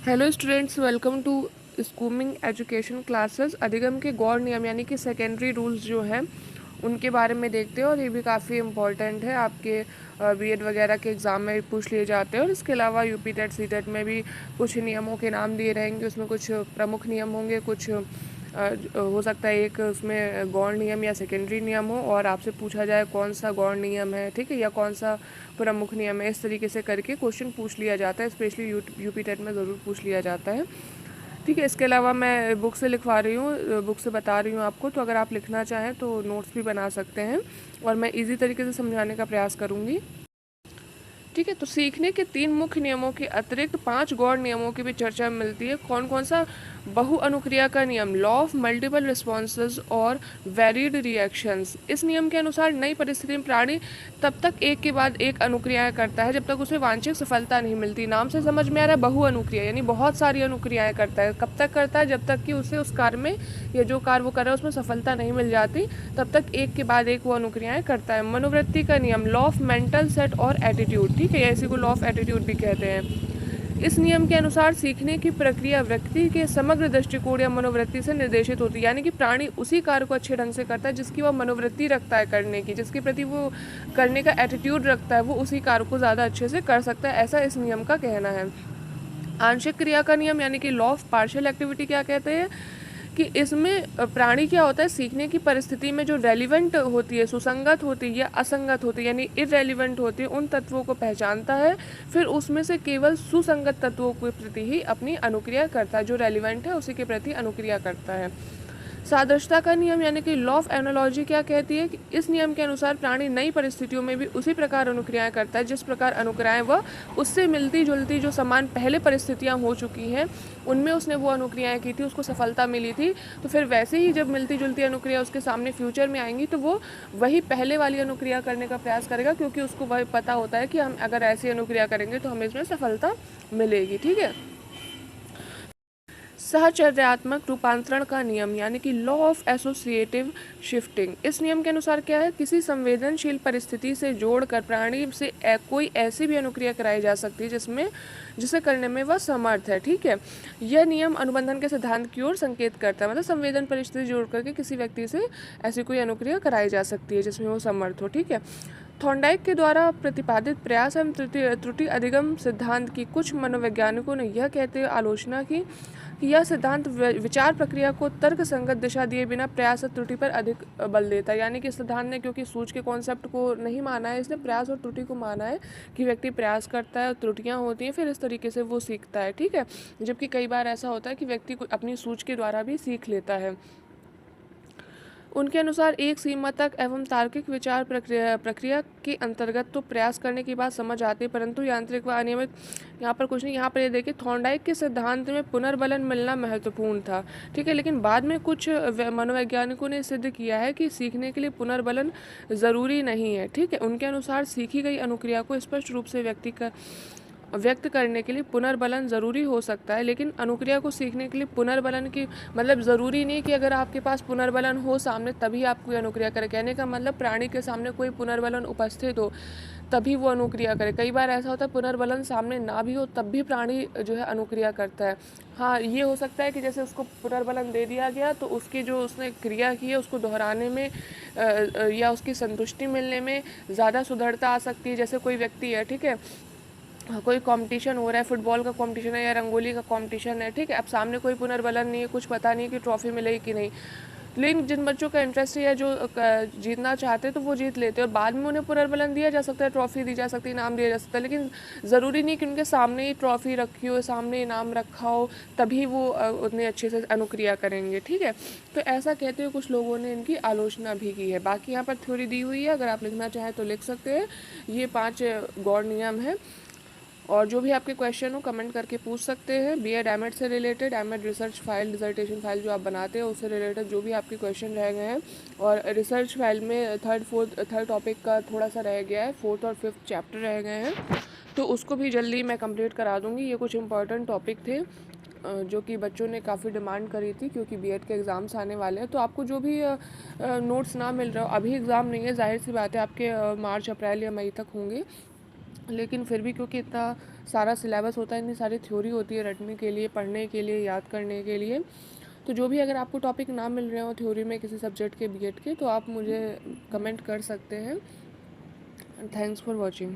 Hello students, welcome to स्कूमिंग education classes. अधिगम के गौर नियम यानी कि सेकेंडरी रूल्स जो हैं उनके बारे में देखते हैं और ये भी काफ़ी इम्पॉर्टेंट है। आपके बीएड वगैरह के एग्ज़ाम में पूछ लिए जाते हैं और इसके अलावा यूपी टेट सी टेट में भी कुछ नियमों के नाम दिए रहेंगे। उसमें कुछ प्रमुख नियम होंगे, कुछ हो सकता है एक उसमें गौण नियम या सेकेंडरी नियम हो और आपसे पूछा जाए कौन सा गौण नियम है, ठीक है, या कौन सा प्रमुख नियम है। इस तरीके से करके क्वेश्चन पूछ लिया जाता है, स्पेशली यूपी टेट में ज़रूर पूछ लिया जाता है, ठीक है। इसके अलावा मैं बुक से लिखवा रही हूँ, बुक से बता रही हूँ आपको, तो अगर आप लिखना चाहें तो नोट्स भी बना सकते हैं और मैं इजी तरीके से समझाने का प्रयास करूँगी, ठीक है। तो सीखने के 3 मुख्य नियमों के अतिरिक्त 5 गौण नियमों की भी चर्चा मिलती है। कौन कौन सा? बहु अनुक्रिया का नियम, लॉ ऑफ मल्टीपल रिस्पॉन्सेज और वेरिड रिएक्शंस। इस नियम के अनुसार नई परिस्थिति में प्राणी तब तक एक के बाद एक अनुक्रियाएं करता है जब तक उसे वांछित सफलता नहीं मिलती। नाम से समझ में आ रहा है, बहु अनुक्रिया यानी बहुत सारी अनुक्रियाएं करता है। कब तक करता है? जब तक कि उसे उस कार्य में या जो कार्य वो कर रहा है उसमें सफलता नहीं मिल जाती, तब तक एक के बाद एक वो अनुक्रियाएं करता है। मनोवृत्ति का नियम, लॉ ऑफ मेंटल सेट और एटीट्यूड, ठीक है, इसी को लॉ ऑफ एटीट्यूड भी कहते हैं। इस नियम के अनुसार सीखने की प्रक्रिया व्यक्ति के समग्र दृष्टिकोण या मनोवृत्ति से निर्देशित होती है, यानी कि प्राणी उसी कार्य को अच्छे ढंग से करता है जिसकी वह मनोवृत्ति रखता है करने की, जिसके प्रति वो करने का एटीट्यूड रखता है, वो उसी कार्य को ज़्यादा अच्छे से कर सकता है, ऐसा इस नियम का कहना है। आंशिक क्रिया का नियम यानी कि लॉ ऑफ पार्शियल एक्टिविटी क्या कहते हैं कि इसमें प्राणी क्या होता है, सीखने की परिस्थिति में जो रेलिवेंट होती है, सुसंगत होती है या असंगत होती है यानी इरेलीवेंट होती है, उन तत्वों को पहचानता है, फिर उसमें से केवल सुसंगत तत्वों के प्रति ही अपनी अनुक्रिया करता है। जो रेलिवेंट है उसी के प्रति अनुक्रिया करता है। सादृश्यता का नियम यानी कि लॉ ऑफ एनालॉजी क्या कहती है कि इस नियम के अनुसार प्राणी नई परिस्थितियों में भी उसी प्रकार अनुक्रियाएं करता है जिस प्रकार अनुक्रियाएं वह उससे मिलती जुलती जो समान पहले परिस्थितियां हो चुकी हैं उनमें उसने वो अनुक्रियाएं की थी, उसको सफलता मिली थी, तो फिर वैसे ही जब मिलती जुलती अनुक्रिया उसके सामने फ्यूचर में आएंगी तो वो वही पहले वाली अनुक्रिया करने का प्रयास करेगा, क्योंकि उसको वही पता होता है कि हम अगर ऐसी अनुक्रिया करेंगे तो हमें इसमें सफलता मिलेगी, ठीक है। सहचर्यात्मक रूपांतरण का नियम यानी कि लॉ ऑफ एसोसिएटिव शिफ्टिंग। इस नियम के अनुसार क्या है, किसी संवेदनशील परिस्थिति से जोड़कर प्राणी से कोई ऐसी भी अनुक्रिया कराई जा सकती है जिसे करने में वह समर्थ है, ठीक है। यह नियम अनुबंधन के सिद्धांत की ओर संकेत करता है, मतलब संवेदन परिस्थिति जोड़ करके किसी व्यक्ति से ऐसी कोई अनुक्रिया कराई जा सकती है जिसमें वो समर्थ हो, ठीक है। थॉर्नडाइक के द्वारा प्रतिपादित प्रयास एवं त्रुटि अधिगम सिद्धांत की कुछ मनोवैज्ञानिकों ने यह कहते हुए आलोचना की कि यह सिद्धांत विचार प्रक्रिया को तर्क संगत दिशा दिए बिना प्रयास और त्रुटि पर अधिक बल देता है, यानी कि सिद्धांत ने क्योंकि सूझ के कॉन्सेप्ट को नहीं माना है, इसने प्रयास और त्रुटि को माना है कि व्यक्ति प्रयास करता है और त्रुटियां होती हैं फिर इस तरीके से वो सीखता है, ठीक है। जबकि कई बार ऐसा होता है कि व्यक्ति को अपनी सूझ के द्वारा भी सीख लेता है। उनके अनुसार एक सीमा तक एवं तार्किक विचार प्रक्रिया के अंतर्गत तो प्रयास करने की बात समझ आती है, परंतु यांत्रिक व अनियमित यहाँ पर कुछ नहीं। यहाँ पर ये देखिए, थॉर्नडाइक के सिद्धांत में पुनर्बलन मिलना महत्वपूर्ण था, ठीक है, लेकिन बाद में कुछ मनोवैज्ञानिकों ने सिद्ध किया है कि सीखने के लिए पुनर्बलन ज़रूरी नहीं है, ठीक है। उनके अनुसार सीखी गई अनुक्रिया को स्पष्ट रूप से व्यक्त करने के लिए पुनर्बलन ज़रूरी हो सकता है, लेकिन अनुक्रिया को सीखने के लिए पुनर्बलन की मतलब ज़रूरी नहीं कि अगर आपके पास पुनर्बलन हो सामने तभी आप कोई अनुक्रिया करें। कहने का मतलब प्राणी के सामने कोई पुनर्बलन उपस्थित हो तभी वो अनुक्रिया करे। कई बार ऐसा होता है पुनर्बलन सामने ना भी हो तब भी प्राणी जो है अनुक्रिया करता है। हाँ, ये हो सकता है कि जैसे उसको पुनर्बलन दे दिया गया तो उसकी जो उसने क्रिया की है उसको दोहराने में या उसकी संतुष्टि मिलने में ज़्यादा सुदृढ़ता आ सकती है। जैसे कोई व्यक्ति है, ठीक है, कोई कंपटीशन हो रहा है, फुटबॉल का कंपटीशन है या रंगोली का कंपटीशन है, ठीक है, अब सामने कोई पुनर्बलन नहीं है, कुछ पता नहीं है कि ट्रॉफी मिलेगी कि नहीं, लेकिन जिन बच्चों का इंटरेस्ट है जो जीतना चाहते हैं तो वो जीत लेते हैं और बाद में उन्हें पुनर्बलन दिया जा सकता है, ट्रॉफी दी जा सकती है, इनाम दिया जा सकता है, लेकिन ज़रूरी नहीं कि उनके सामने ही ट्रॉफी रखी हो, सामने इनाम रखा हो तभी वो उतने अच्छे से अनुक्रिया करेंगे, ठीक है। तो ऐसा कहते हुए कुछ लोगों ने इनकी आलोचना भी की है। बाकी यहाँ पर थ्योरी दी हुई है, अगर आप लिखना चाहें तो लिख सकते हैं। ये 5 गौड़ नियम है और जो भी आपके क्वेश्चन हो कमेंट करके पूछ सकते हैं। बीएड एमएड से related, MEd research file, dissertation file जो आप बनाते हैं उससे रिलेटेड जो भी आपके क्वेश्चन रह गए हैं, और रिसर्च फाइल में थर्ड टॉपिक का थोड़ा सा रह गया है, 4th और 5th चैप्टर रह गए हैं, तो उसको भी जल्दी मैं कंप्लीट करा दूँगी। ये कुछ इंपॉर्टेंट टॉपिक थे जो कि बच्चों ने काफ़ी डिमांड करी थी, क्योंकि बीएड के एग्ज़ाम्स आने वाले हैं। तो आपको जो भी नोट्स ना मिल रहा हो, अभी एग्ज़ाम नहीं है, जाहिर सी बात है आपके मार्च अप्रैल या मई तक होंगे, लेकिन फिर भी क्योंकि इतना सारा सिलेबस होता है, इतनी सारी थ्योरी होती है रटने के लिए, पढ़ने के लिए, याद करने के लिए, तो जो भी अगर आपको टॉपिक ना मिल रहे हो थ्योरी में किसी सब्जेक्ट के बीएड के, तो आप मुझे कमेंट कर सकते हैं। Thanks for watching.